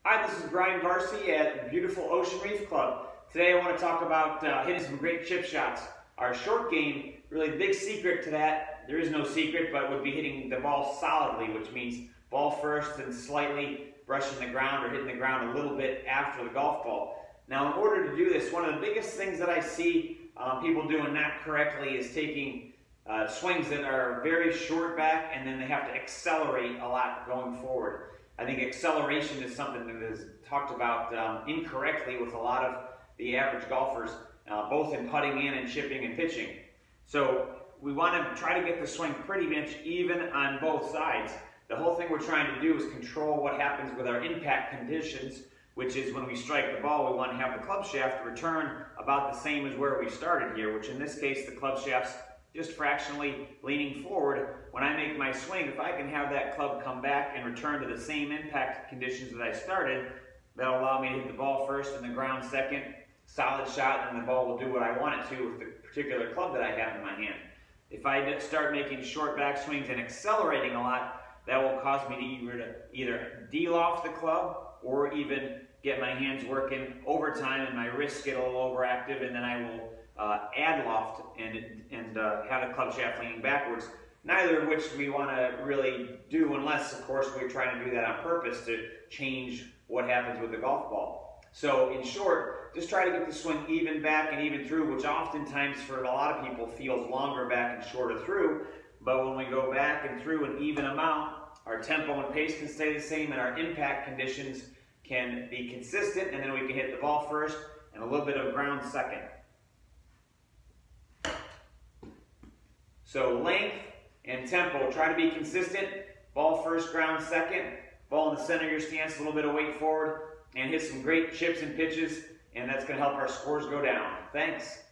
Hi, this is Brian Varsey at beautiful Ocean Reef Club. Today I want to talk about hitting some great chip shots. Our short game, really the big secret to that, there is no secret, but would be hitting the ball solidly, which means ball first and slightly brushing the ground or hitting the ground a little bit after the golf ball. Now in order to do this, one of the biggest things that I see people doing not correctly is taking swings that are very short back and then they have to accelerate a lot going forward. I think acceleration is something that is talked about incorrectly with a lot of the average golfers, both in putting in and chipping and pitching. So we want to try to get the swing pretty much even on both sides. The whole thing we're trying to do is control what happens with our impact conditions, which is when we strike the ball, we want to have the club shaft return about the same as where we started here, which in this case, the club shaft's just fractionally leaning forward. When I make my swing, if I can have that club come back and return to the same impact conditions that I started, that'll allow me to hit the ball first and the ground second, solid shot, and the ball will do what I want it to with the particular club that I have in my hand. If I start making short back swings and accelerating a lot, that will cause me to either de-loft the club or even get my hands working overtime and my wrists get a little overactive, and then I will add loft and have the club shaft leaning backwards, neither of which we want to really do unless, of course, we're trying to do that on purpose to change what happens with the golf ball. So in short, just try to get the swing even back and even through, which oftentimes for a lot of people feels longer back and shorter through, but when we go back and through an even amount, our tempo and pace can stay the same and our impact conditions can be consistent, and then we can hit the ball first and a little bit of ground second. So length and tempo, try to be consistent. Ball first, ground second. Ball in the center of your stance, a little bit of weight forward, and hit some great chips and pitches, and that's going to help our scores go down. Thanks.